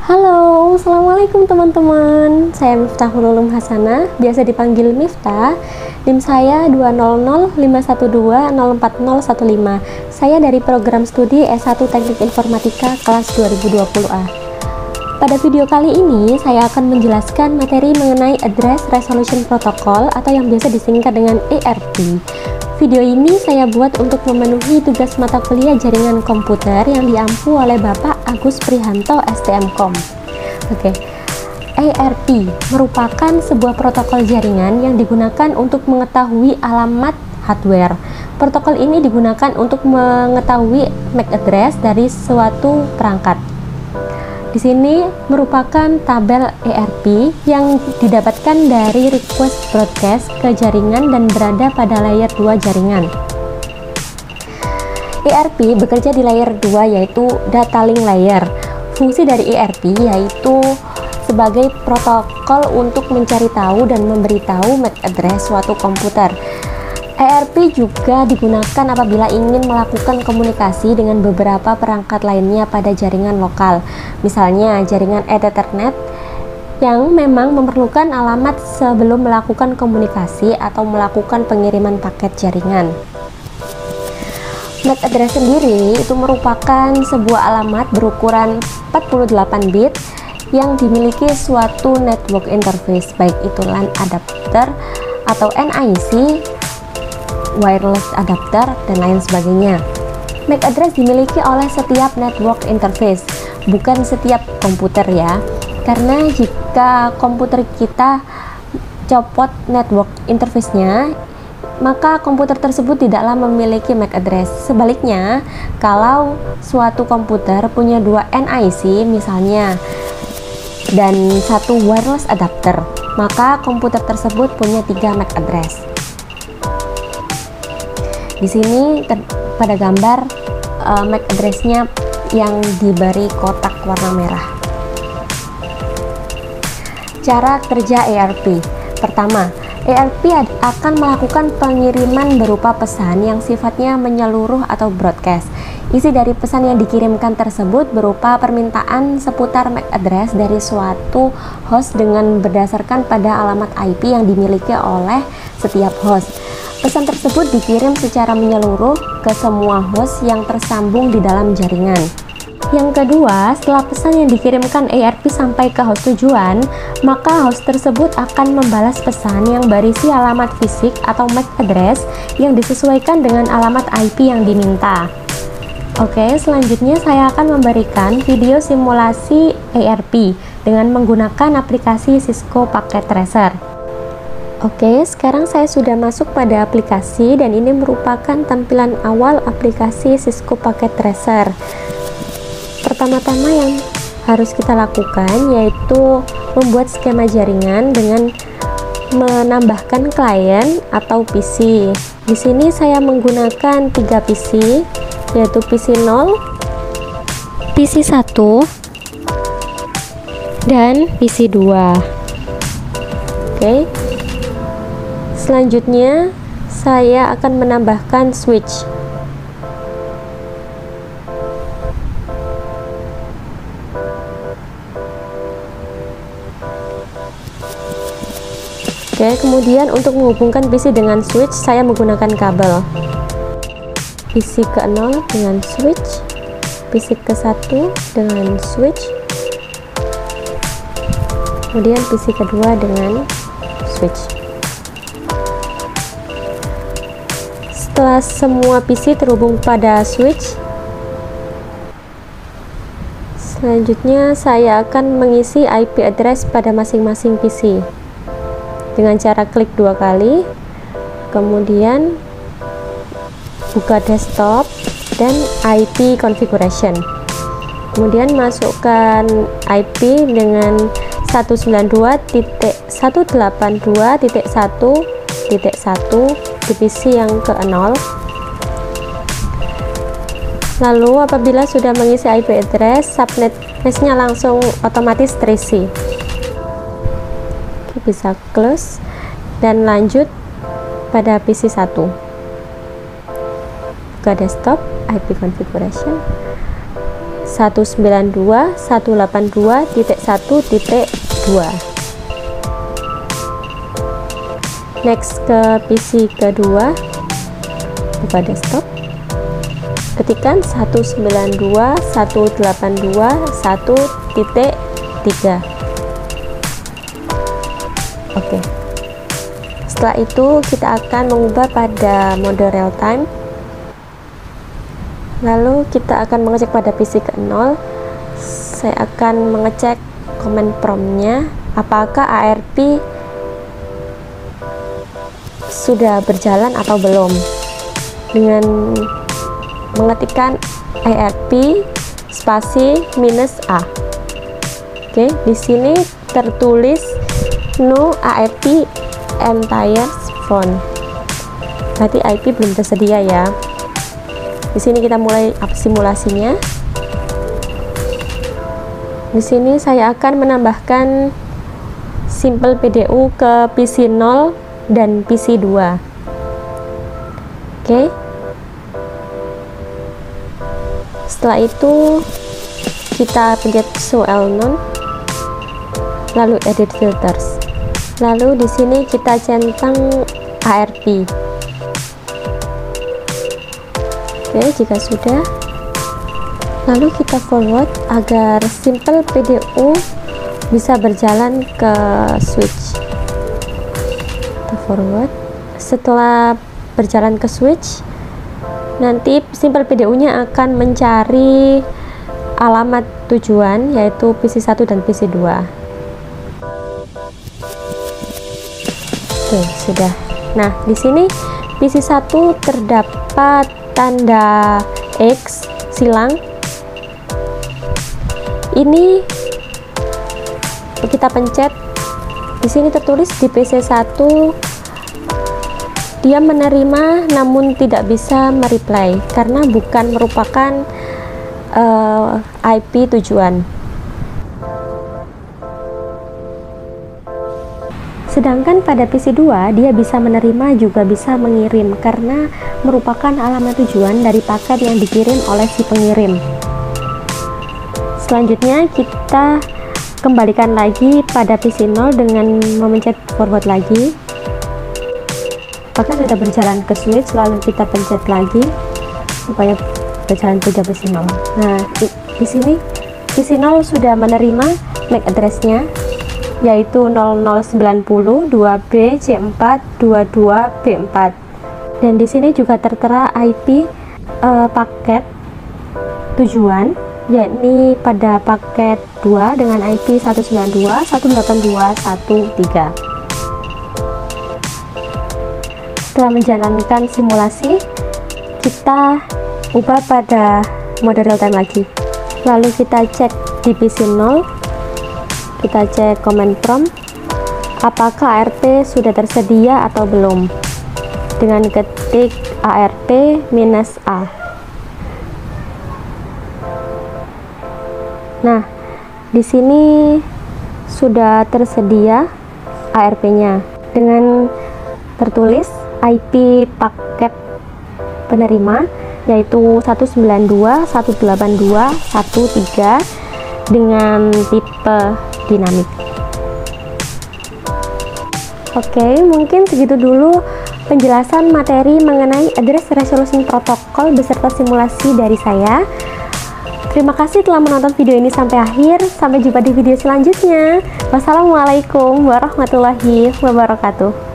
Halo, assalamualaikum teman-teman. Saya Miftahul Ulum Hasanah, biasa dipanggil Miftah. NIM saya 20051204015. Saya dari program studi S1 Teknik Informatika kelas 2020A. Pada video kali ini, saya akan menjelaskan materi mengenai Address Resolution Protocol atau yang biasa disingkat dengan ARP. Video ini saya buat untuk memenuhi tugas mata kuliah jaringan komputer yang diampu oleh Bapak Agus Prihanto STMkom. ARP merupakan sebuah protokol jaringan yang digunakan untuk mengetahui alamat hardware. Protokol ini digunakan untuk mengetahui MAC address dari suatu perangkat. Di sini merupakan tabel ARP yang didapatkan dari request broadcast ke jaringan dan berada pada layer 2 jaringan. ARP bekerja di layer 2 yaitu data link layer. Fungsi dari ARP yaitu sebagai protokol untuk mencari tahu dan memberitahu MAC address suatu komputer. ARP juga digunakan apabila ingin melakukan komunikasi dengan beberapa perangkat lainnya pada jaringan lokal, misalnya jaringan Ethernet yang memang memerlukan alamat sebelum melakukan komunikasi atau melakukan pengiriman paket jaringan. MAC address sendiri itu merupakan sebuah alamat berukuran 48 bit yang dimiliki suatu network interface, baik itu LAN adapter atau NIC, wireless adapter, dan lain sebagainya. MAC address dimiliki oleh setiap network interface, bukan setiap komputer ya, karena jika komputer kita copot network interface-nya, maka komputer tersebut tidaklah memiliki MAC address. Sebaliknya, kalau suatu komputer punya dua NIC misalnya dan satu wireless adapter, maka komputer tersebut punya 3 MAC address. Di sini pada gambar MAC address-nya yang diberi kotak warna merah. Cara kerja ARP. Pertama, ARP akan melakukan pengiriman berupa pesan yang sifatnya menyeluruh atau broadcast. Isi dari pesan yang dikirimkan tersebut berupa permintaan seputar MAC address dari suatu host dengan berdasarkan pada alamat IP yang dimiliki oleh setiap host. Pesan tersebut dikirim secara menyeluruh ke semua host yang tersambung di dalam jaringan. Yang kedua, setelah pesan yang dikirimkan ARP sampai ke host tujuan, maka host tersebut akan membalas pesan yang berisi alamat fisik atau MAC address yang disesuaikan dengan alamat IP yang diminta. Oke, selanjutnya saya akan memberikan video simulasi ARP dengan menggunakan aplikasi Cisco Packet Tracer. Oke, sekarang saya sudah masuk pada aplikasi dan ini merupakan tampilan awal aplikasi Cisco Packet Tracer. Pertama-tama yang harus kita lakukan yaitu membuat skema jaringan dengan menambahkan klien atau PC. Di sini saya menggunakan 3 PC, yaitu PC 0, PC 1, dan PC 2. Oke. Selanjutnya, saya akan menambahkan switch. Oke, kemudian untuk menghubungkan PC dengan switch, saya menggunakan kabel. PC ke 0 dengan switch, PC ke 1 dengan switch, kemudian PC kedua dengan switch. Setelah semua PC terhubung pada switch, selanjutnya saya akan mengisi IP address pada masing-masing PC dengan cara klik 2 kali, kemudian buka desktop dan IP configuration, kemudian masukkan IP dengan 192.182.1.1 di PC yang ke-0. Lalu apabila sudah mengisi IP address, subnet mesh-nya langsung otomatis terisi. Oke, bisa close dan lanjut pada PC 1. Buka desktop, IP configuration, 192.182.1.2. Next ke PC kedua, buka desktop, ketikkan 192.182.1.3. Oke. Setelah itu kita akan mengubah pada mode real time. Lalu kita akan mengecek pada PC ke-0. Saya akan mengecek command prompt-nya apakah ARP sudah berjalan atau belum, dengan mengetikkan ARP spasi -A. Oke, di sini tertulis no ARP entire phone. Berarti IP belum tersedia ya. Di sini kita mulai simulasinya. Di sini saya akan menambahkan simple PDU ke PC 0 dan PC 2. Oke. Setelah itu kita pencet show all none, lalu edit filters. Lalu di sini kita centang ARP. Oke, jika sudah, lalu kita forward agar simple PDU bisa berjalan ke switch. Kita forward. Setelah berjalan ke switch, nanti simple PDU-nya akan mencari alamat tujuan, yaitu PC 1 dan PC 2. Oke, sudah. Nah, di sini PC 1 terdapat tanda X silang. Ini kita pencet. Di sini tertulis di PC 1 dia menerima namun tidak bisa mereply karena bukan merupakan IP tujuan. Sedangkan pada PC 2 dia bisa menerima juga bisa mengirim karena merupakan alamat tujuan dari paket yang dikirim oleh si pengirim. Selanjutnya kita kembalikan lagi pada PC 0 dengan memencet forward lagi. Apakah sudah berjalan ke switch, lalu kita pencet lagi supaya berjalan ke PC 0. Nah, di sini PC 0 sudah menerima MAC address-nya, yaitu 0090 2B C4 22B4, dan di sini juga tertera IP paket tujuan, yakni pada paket 2 dengan IP 192.182.1.3. Setelah menjalankan simulasi, kita ubah pada mode real time lagi, lalu kita cek di PC 0. Kita cek command prompt apakah ARP sudah tersedia atau belum, dengan ketik ARP -A. Nah, di sini sudah tersedia ARP-nya dengan tertulis IP paket penerima, yaitu 192.182.1.3 dengan tipe dinamik. Oke, mungkin segitu dulu penjelasan materi mengenai address resolution protocol beserta simulasi dari saya. Terima kasih telah menonton video ini sampai akhir. Sampai jumpa di video selanjutnya. Wassalamualaikum warahmatullahi wabarakatuh.